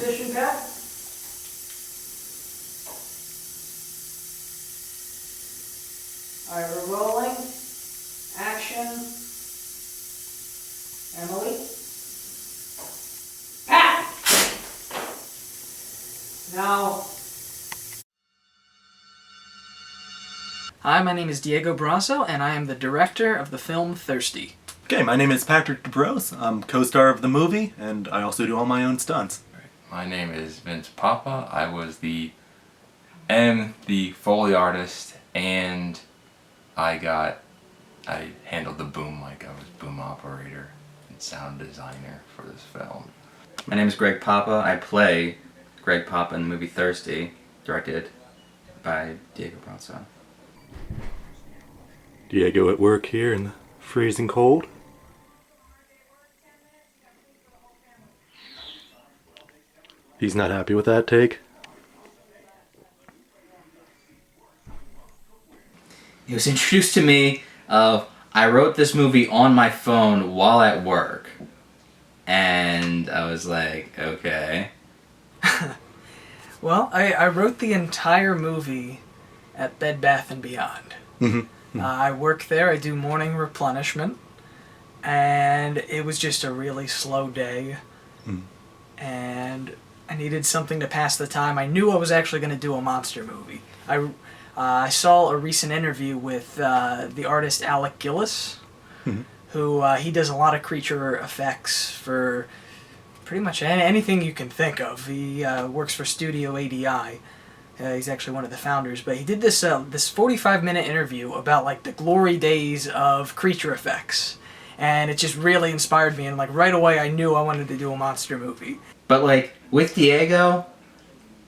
position, Pat? Alright, we're rolling. Action. Emily. Pat! Now. Hi, my name is Diego Brasso, and I am the director of the film Thirsty. Okay, my name is Patrick DeBrose. I'm co-star of the movie, and I also do all my own stunts. My name is Vince Papa. I am the Foley artist, and I handled the boom mic. I was boom operator and sound designer for this film. My name is Greg Papa. I play Greg Papa in the movie Thirsty, directed by Diego Brasso. Diego at work here in the freezing cold. He's not happy with that take. It was introduced to me of I wrote this movie on my phone while at work. And I was like, okay. Well, I wrote the entire movie at Bed Bath & Beyond. I work there, I do morning replenishment, and it was just a really slow day. And I needed something to pass the time. I knew I was actually going to do a monster movie. I saw a recent interview with the artist Alec Gillis, who he does a lot of creature effects for pretty much anything you can think of. He works for Studio ADI. He's actually one of the founders, but he did this 45-minute interview about like the glory days of creature effects, and it just really inspired me. And like right away, I knew I wanted to do a monster movie. But like with Diego,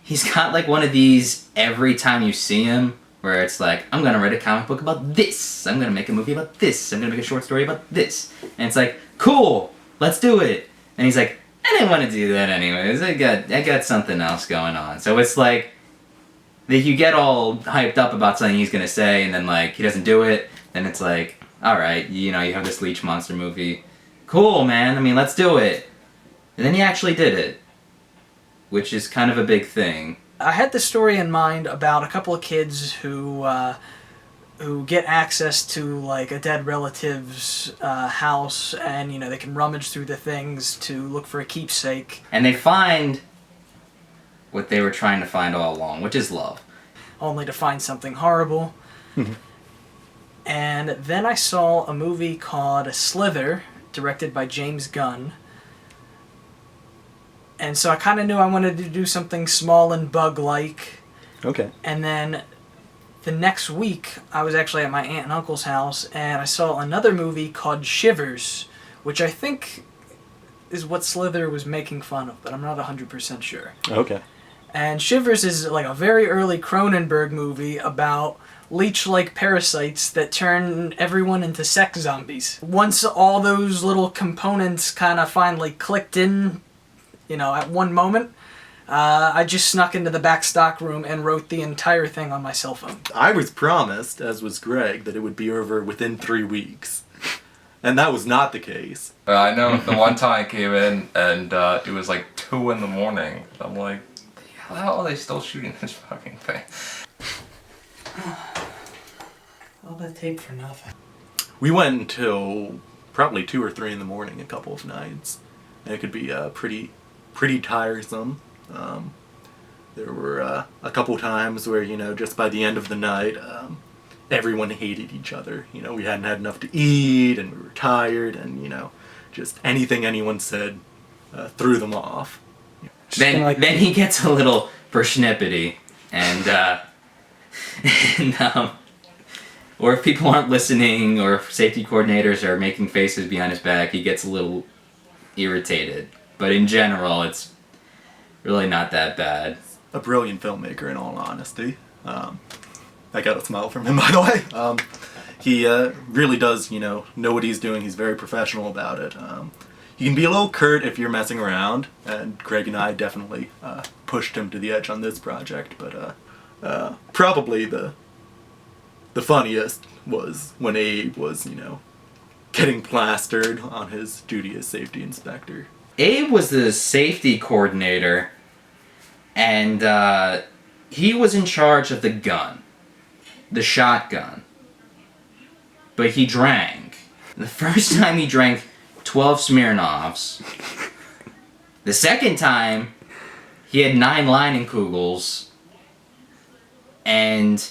he's got like one of these every time you see him, where it's like, I'm gonna write a comic book about this, I'm gonna make a movie about this, I'm gonna make a short story about this, and it's like, cool, let's do it. And he's like, I didn't want to do that anyways. I got something else going on. So it's like, you get all hyped up about something he's gonna say, and then like he doesn't do it. Then it's like, all right, you have this Leech monster movie. Cool, man. I mean, let's do it. And then he actually did it, which is kind of a big thing. I had the story in mind about a couple of kids who get access to like a dead relative's house, and they can rummage through the things to look for a keepsake. And they find what they were trying to find all along, which is love. Only to find something horrible. And then I saw a movie called Slither, directed by James Gunn. And so I kind of knew I wanted to do something small and bug-like. Okay. And then the next week, I was actually at my aunt and uncle's house, and I saw another movie called Shivers, which I think is what Slither was making fun of, but I'm not 100% sure. Okay. And Shivers is like a very early Cronenberg movie about leech-like parasites that turn everyone into sex zombies. Once all those little components kind of finally clicked in, at one moment, I just snuck into the back stock room and wrote the entire thing on my cell phone. I was promised, as was Greg, that it would be over within 3 weeks. And that was not the case. I know the one time I came in and it was like 2 in the morning. I'm like, how are they still shooting this fucking thing? All that tape for nothing. We went until probably 2 or 3 in the morning a couple of nights. And it could be pretty tiresome. There were a couple times where, just by the end of the night, everyone hated each other. We hadn't had enough to eat, and we were tired, and, just anything anyone said threw them off. Then he gets a little persnippety, and or if people aren't listening, or if safety coordinators are making faces behind his back, he gets a little irritated. But in general, it's really not that bad. A brilliant filmmaker, in all honesty. I got a smile from him, by the way. He really does, know what he's doing. He's very professional about it. He can be a little curt if you're messing around, and Greg and I definitely pushed him to the edge on this project. But probably the funniest was when Abe was, getting plastered on his duty as safety inspector. Abe was the safety coordinator, And he was in charge of the gun, the shotgun. But he drank. The first time he drank 12 Smirnoffs. The second time, he had 9 Leinenkugels. And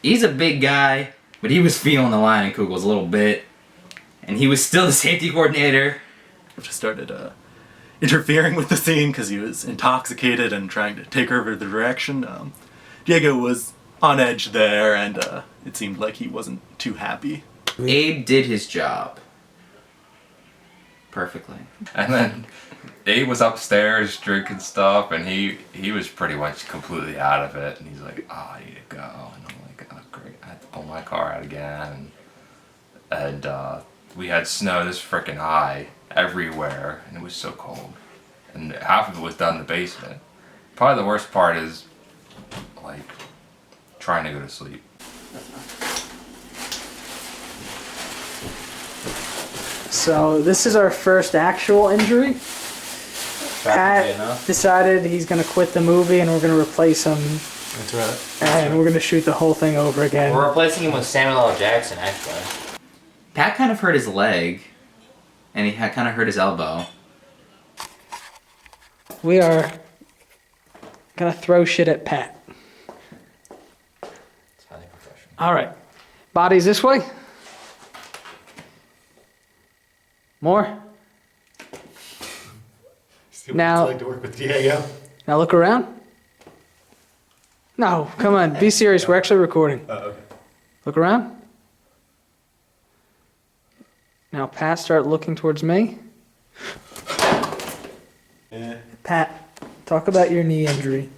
he's a big guy, but he was feeling the Leinenkugels a little bit. And he was still the safety coordinator. Just started interfering with the scene because he was intoxicated and trying to take over the direction. Diego was on edge there, and it seemed like he wasn't too happy. Abe did his job perfectly. And then Abe was upstairs drinking stuff, and he was pretty much completely out of it. And he's like, "Oh, I need to go." And I'm like, "Oh, great!" I had to pull my car out again, and we had snow this freaking high everywhere, and it was so cold. And half of it was done in the basement. Probably the worst part is like trying to go to sleep. So this is our first actual injury. Pat decided he's going to quit the movie and we're going to replace him. That's right. And we're going to shoot the whole thing over again. We're replacing him with Samuel L. Jackson, actually. Pat kind of hurt his leg, and he kind of hurt his elbow. We are going to throw shit at Pat. It's highly professional. All right. Bodies this way. More. Now, to work with Diego. now look around. No, come on. Be serious. We're actually recording. Okay. Look around. Now, Pat, start looking towards me. Yeah. Pat, talk about your knee injury.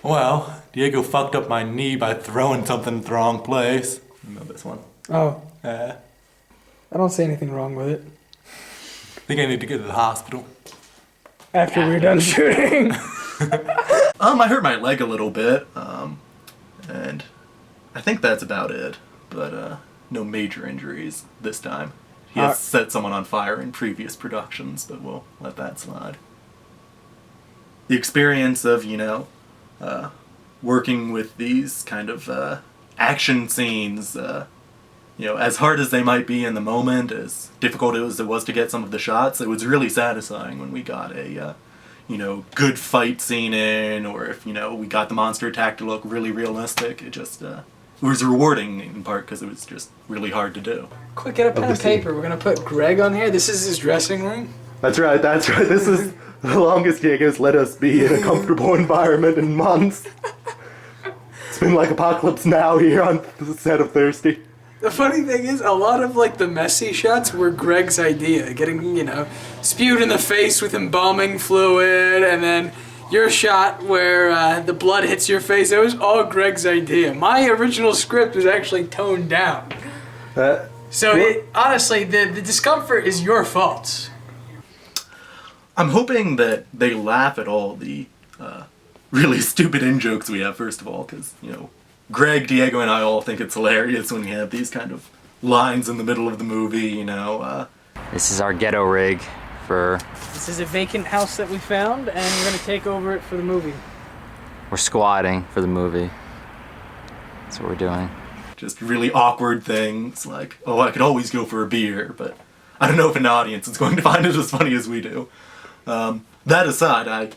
Well, Diego fucked up my knee by throwing something in the wrong place. You know this one. Oh, I I don't see anything wrong with it. think I need to get to the hospital. After we're done shooting. I hurt my leg a little bit, and I think that's about it. But no major injuries this time. He has set someone on fire in previous productions, but we'll let that slide. The experience of, working with these kind of action scenes, as hard as they might be in the moment, as difficult as it was to get some of the shots, it was really satisfying when we got a, good fight scene in, or if, we got the monster attack to look really realistic. It just, it was rewarding in part because it was just really hard to do. Quick, get a pen and paper. We're going to put Greg on here. This is his dressing room. That's right. This is the longest Diego's let us be in a comfortable environment in months. It's been like Apocalypse Now here on the set of Thirsty. The funny thing is, a lot of the messy shots were Greg's idea. Getting, spewed in the face with embalming fluid, and then your shot where the blood hits your face, that was all Greg's idea. My original script was actually toned down. Honestly, the discomfort is your fault. I'm hoping that they laugh at all the really stupid in-jokes we have, first of all, because, Greg, Diego, and I all think it's hilarious when we have these kind of lines in the middle of the movie, This is our ghetto rig for... This is a vacant house that we found, and we're going to take over it for the movie. We're squatting for the movie. That's what we're doing. Just really awkward things like, oh, I could always go for a beer, but I don't know if an audience is going to find it as funny as we do. That aside, I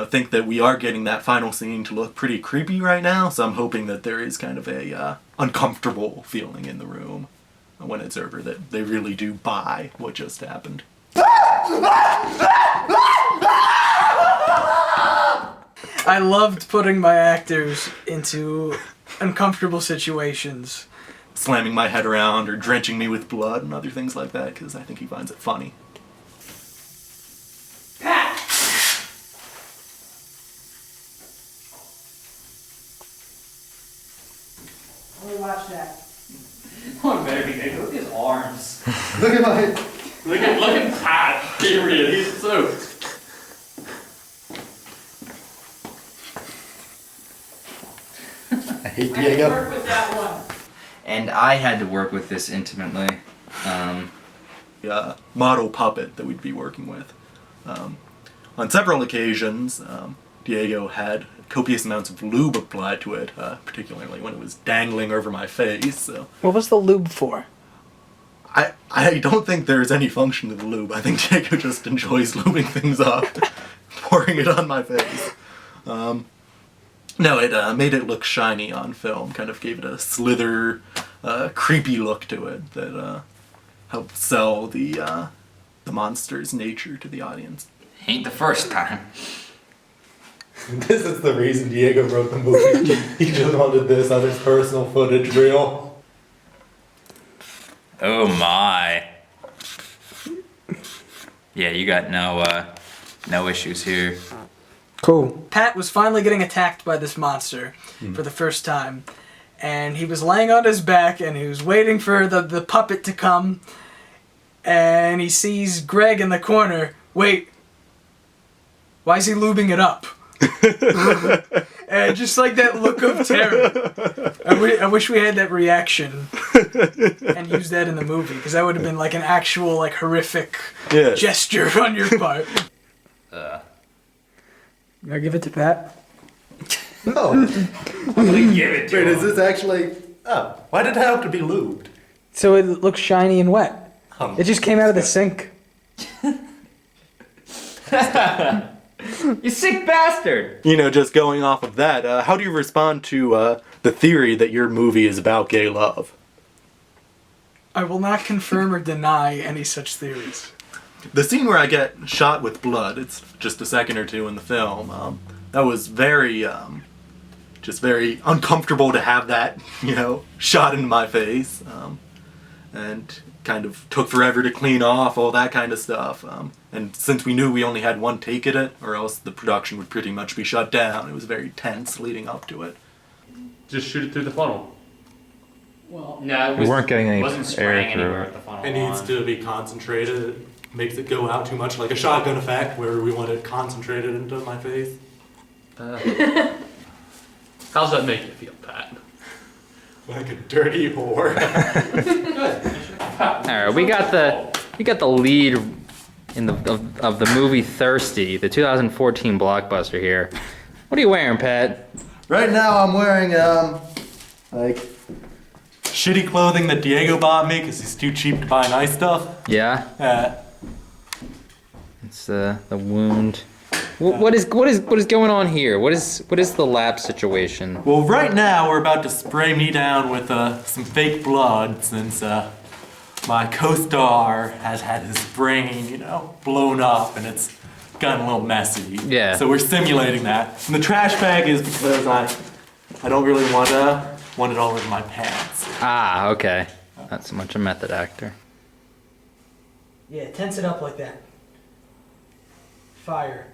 think that we are getting that final scene to look pretty creepy right now, so I'm hoping that there is kind of a uncomfortable feeling in the room when it's over, that they really do buy what just happened. I loved putting my actors into uncomfortable situations. Slamming my head around or drenching me with blood and other things like that, because I think he finds it funny. Let me watch that. Look at his arms. Look at my... Look at Pat, period. He's so... I hate Diego. Work with that one. And I had to work with this intimately. Model puppet that we'd be working with. On several occasions, Diego had copious amounts of lube applied to it, particularly when it was dangling over my face. So What was the lube for? I don't think there's any function to the lube. I think Diego just enjoys lubing things up, pouring it on my face. No, it made it look shiny on film, kind of gave it a slither, creepy look to it that helped sell the monster's nature to the audience. Ain't the first time. This is the reason Diego wrote the movie. He just wanted this on his personal footage reel. Oh my. Yeah, you got no issues here. Cool. Pat was finally getting attacked by this monster for the first time. And he was laying on his back and he was waiting for the puppet to come. And he sees Greg in the corner. Wait. Why is he lubing it up? And just like that look of terror. I wish we had that reaction and used that in the movie, because that would have been like an actual like horrific gesture on your part. I give it to Pat. No. I'm gonna give it to Wait, him. is this actually... Oh, why did it have to be lubed? So it looks shiny and wet. It just came out of the sink. You sick bastard! You know, just going off of that, how do you respond to the theory that your movie is about gay love? I will not confirm or deny any such theories. The scene where I get shot with blood, it's just a second or two in the film, that was very, just very uncomfortable to have that, you know, shot in my face, and kind of took forever to clean off, all that kind of stuff. And since we knew we only had one take at it, or else the production would pretty much be shut down, it was very tense leading up to it. Just shoot it through the funnel. Well, no, We weren't getting any wasn't air spraying through anywhere it. with the funnel It needs on. to be concentrated. It makes it go out too much, like a shotgun effect, where we want it concentrated into my face. How's that make you feel, Pat? Like a dirty whore. All right, we got the lead in of the movie Thirsty, the 2014 blockbuster here. What are you wearing, Pat? Right now I'm wearing, like... Shitty clothing that Diego bought me because he's too cheap to buy nice stuff. Yeah, it's the wound. What is going on here? What is the lap situation? Well, right now we're about to spray me down with some fake blood since my co-star has had his brain, you know, blown up and it's gotten a little messy. Yeah. So we're simulating that. And the trash bag is because I don't really want it all over my pants. Ah, okay. Not so much a method actor. Yeah, tense it up like that. Fire.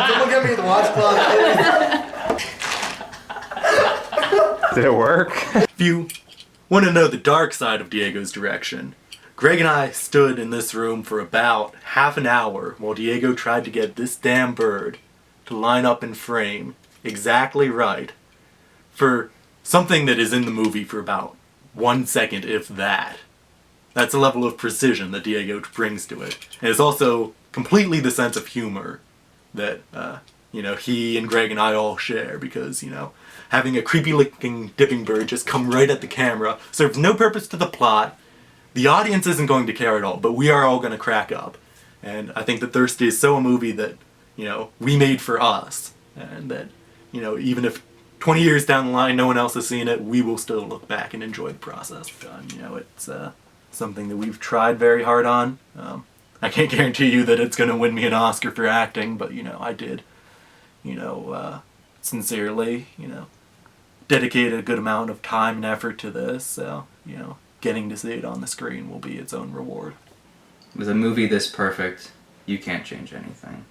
Someone get me the washcloth, please. Did it work? If you want to know the dark side of Diego's direction, Greg and I stood in this room for about half an hour while Diego tried to get this damn bird to line up in frame exactly right for something that is in the movie for about 1 second, if that. That's a level of precision that Diego brings to it. And it's also completely the sense of humor that, you know, he and Greg and I all share, because, you know, having a creepy-looking dipping bird just come right at the camera serves no purpose to the plot. The audience isn't going to care at all, but we are all going to crack up. And I think that Thirsty is so a movie that, you know, we made for us. And that, you know, even if 20 years down the line no one else has seen it, we will still look back and enjoy the process. You know, it's something that we've tried very hard on. I can't guarantee you that it's going to win me an Oscar for acting, but, you know, I did, you know, sincerely, you know, dedicate a good amount of time and effort to this, so, you know, getting to see it on the screen will be its own reward. With a movie this perfect, you can't change anything.